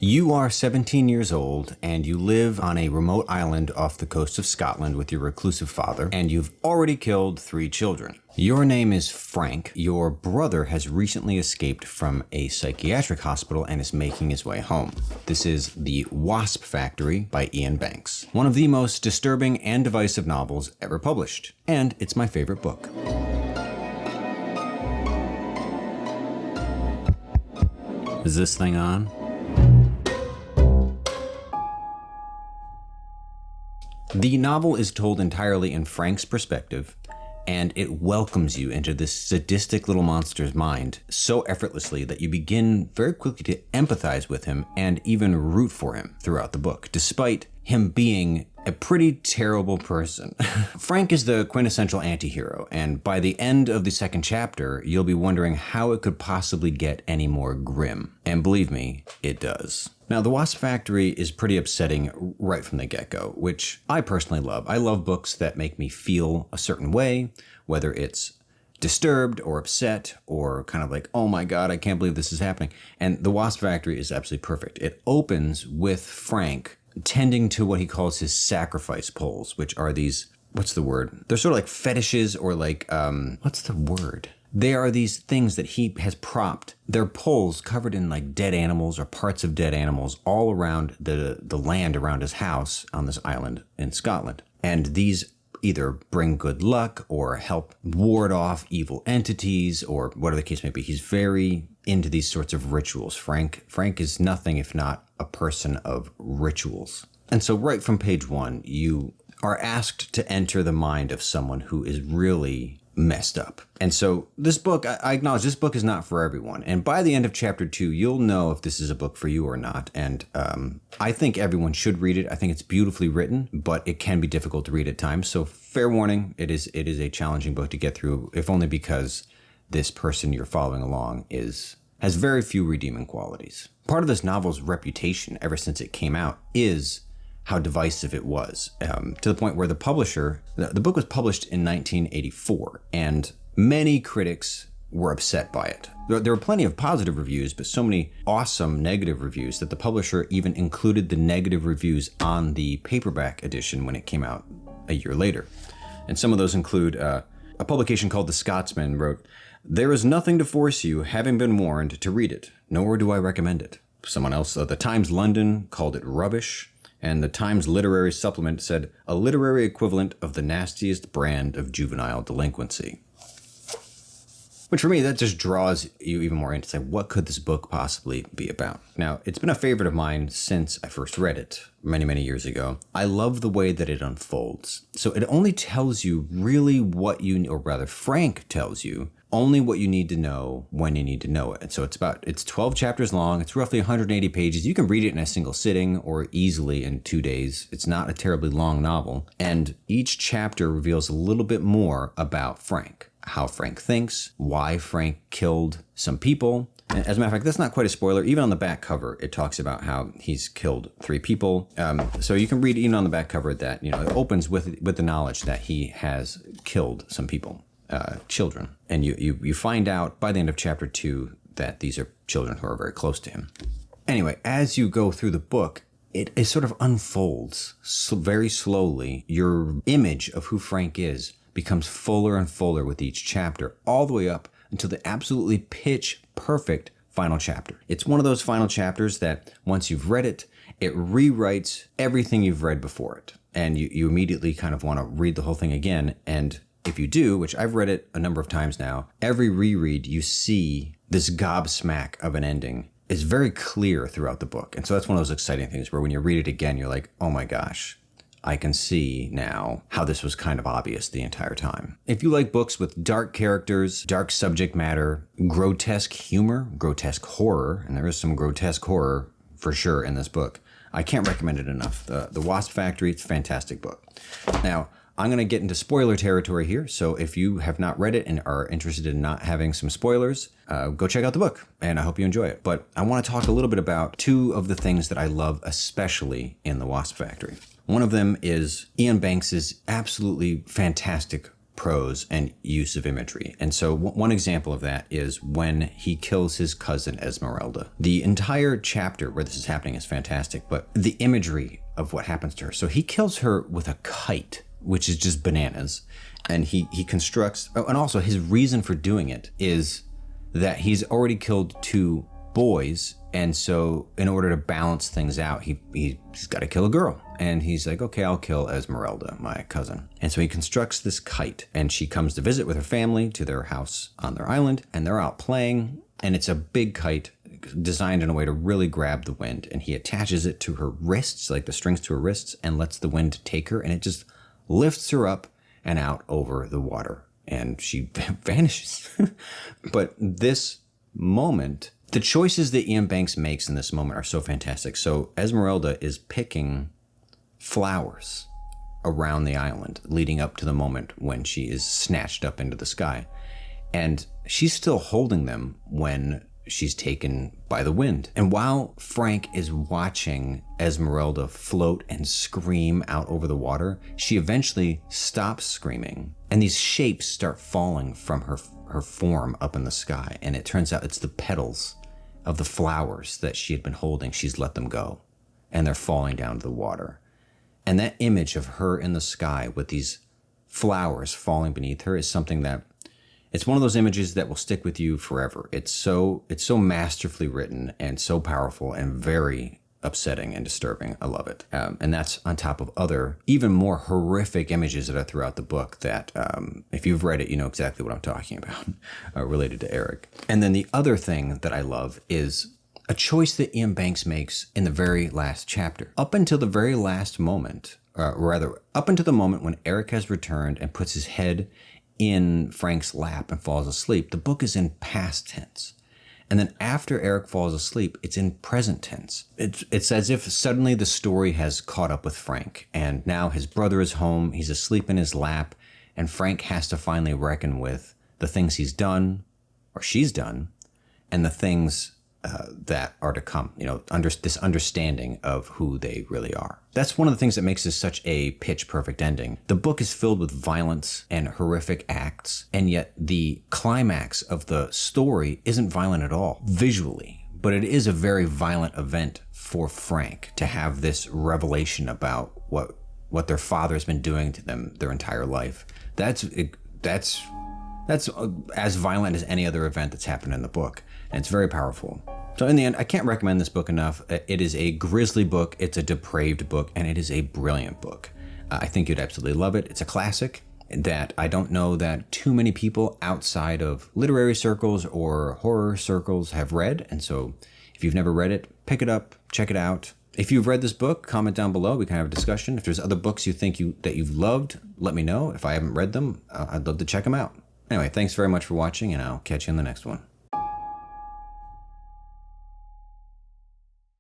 You are 17 years old and you live on a remote island off the coast of Scotland with your reclusive father, and you've already killed 3 children. Your name is Frank. Your brother has recently escaped from a psychiatric hospital and is making his way home. This is The Wasp Factory by Iain Banks, one of the most disturbing and divisive novels ever published, and it's my favorite book. Is this thing on? The novel is told entirely in Frank's perspective, and it welcomes you into this sadistic little monster's mind so effortlessly that you begin very quickly to empathize with him and even root for him throughout the book, despite him being a pretty terrible person. Frank is the quintessential anti-hero, and by the end of the second chapter, you'll be wondering how it could possibly get any more grim. And believe me, it does. Now, The Wasp Factory is pretty upsetting right from the get-go, which I personally love. I love books that make me feel a certain way, whether it's disturbed or upset or kind of like, oh my God, I can't believe this is happening. And The Wasp Factory is absolutely perfect. It opens with Frank tending to what he calls his sacrifice poles, which are these, what's the word? They're sort of like fetishes or like, what's the word? They are these things that he has propped. They're poles covered in like dead animals or parts of dead animals all around the land around his house on this island in Scotland. And these either bring good luck or help ward off evil entities or whatever the case may be. He's very into these sorts of rituals. Frank is nothing if not a person of rituals. And so right from page 1, you are asked to enter the mind of someone who is really messed up. And so this book, I acknowledge this book is not for everyone. And by the end of chapter 2, you'll know if this is a book for you or not. And I think everyone should read it. I think it's beautifully written, but it can be difficult to read at times. So fair warning, it is a challenging book to get through, if only because this person you're following along has very few redeeming qualities. Part of this novel's reputation ever since it came out is how divisive it was, to the point where the publisher, the book was published in 1984, and many critics were upset by it. There were plenty of positive reviews, but so many awesome negative reviews that the publisher even included the negative reviews on the paperback edition when it came out a year later. And some of those include a publication called The Scotsman wrote, "There is nothing to force you, having been warned, to read it, nor do I recommend it." Someone else, the Times London, called it rubbish. And the Times Literary Supplement said, "A literary equivalent of the nastiest brand of juvenile delinquency." Which for me, that just draws you even more into say, what could this book possibly be about? Now, it's been a favorite of mine since I first read it many, many years ago. I love the way that it unfolds. So it only tells you really what you, or rather Frank tells you, only what you need to know when you need to know it. And so it's 12 chapters long. It's roughly 180 pages. You can read it in a single sitting or easily in 2 days. It's not a terribly long novel. And each chapter reveals a little bit more about Frank, how Frank thinks, why Frank killed some people. And as a matter of fact, that's not quite a spoiler. Even on the back cover, it talks about how he's killed 3 people. So you can read even on the back cover that, it opens with the knowledge that he has killed some people. Children. And you find out by the end of chapter 2 that these are children who are very close to him. Anyway, as you go through the book, it sort of unfolds very slowly. Your image of who Frank is becomes fuller and fuller with each chapter, all the way up until the absolutely pitch perfect final chapter. It's one of those final chapters that once you've read it, it rewrites everything you've read before it. And you immediately kind of want to read the whole thing again. And if you do, which I've read it a number of times now, every reread you see this gobsmack of an ending is very clear throughout the book. And so that's one of those exciting things where when you read it again, you're like, oh my gosh, I can see now how this was kind of obvious the entire time. If you like books with dark characters, dark subject matter, grotesque humor, grotesque horror, and there is some grotesque horror for sure in this book, I can't recommend it enough. The Wasp Factory, it's a fantastic book. Now, I'm going to get into spoiler territory here, so if you have not read it and are interested in not having some spoilers, go check out the book, and I hope you enjoy it. But I want to talk a little bit about 2 of the things that I love especially in The Wasp Factory. One of them is Iain Banks' absolutely fantastic prose and use of imagery. And so one example of that is when he kills his cousin Esmeralda. The entire chapter where this is happening is fantastic, but the imagery of what happens to her. So he kills her with a kite, which is just bananas. And he constructs, and also his reason for doing it is that he's already killed 2 boys, and so in order to balance things out, he's got to kill a girl. And he's like, okay, I'll kill Esmeralda, my cousin. And so he constructs this kite, and she comes to visit with her family to their house on their island, and they're out playing, and it's a big kite designed in a way to really grab the wind, and he attaches it to her wrists, like the strings to her wrists, and lets the wind take her, and it just lifts her up and out over the water, and she vanishes. But this moment, the choices that Iain Banks makes in this moment are so fantastic. So Esmeralda is picking flowers around the island leading up to the moment when she is snatched up into the sky. And she's still holding them when she's taken by the wind. And while Frank is watching Esmeralda float and scream out over the water, she eventually stops screaming, and these shapes start falling from her form up in the sky. And it turns out it's the petals of the flowers that she had been holding. She's let them go, and they're falling down to the water. And that image of her in the sky with these flowers falling beneath her is something that, it's one of those images that will stick with you forever. It's so masterfully written and so powerful and very upsetting and disturbing. I love it. And that's on top of other, even more horrific images that are throughout the book that, if you've read it, you know exactly what I'm talking about, related to Eric. And then the other thing that I love is a choice that Iain Banks makes in the very last chapter. Up until the very last moment, up until the moment when Eric has returned and puts his head in Frank's lap and falls asleep, the book is in past tense. And then after Eric falls asleep, it's in present tense. It's as if suddenly the story has caught up with Frank, and now his brother is home, he's asleep in his lap, and Frank has to finally reckon with the things he's done, or she's done, and the things that are to come, this understanding of who they really are. That's one of the things that makes this such a pitch perfect ending. The book is filled with violence and horrific acts, and yet the climax of the story isn't violent at all, visually. But it is a very violent event for Frank to have this revelation about what their father's been doing to them their entire life. That's as violent as any other event that's happened in the book. And it's very powerful. So in the end, I can't recommend this book enough. It is a grisly book, it's a depraved book, and it is a brilliant book. I think you'd absolutely love it. It's a classic that I don't know that too many people outside of literary circles or horror circles have read. And so if you've never read it, pick it up, check it out. If you've read this book, comment down below. We can have a discussion. If there's other books you think that you've loved, let me know. If I haven't read them, I'd love to check them out. Anyway, thanks very much for watching, and I'll catch you in the next one.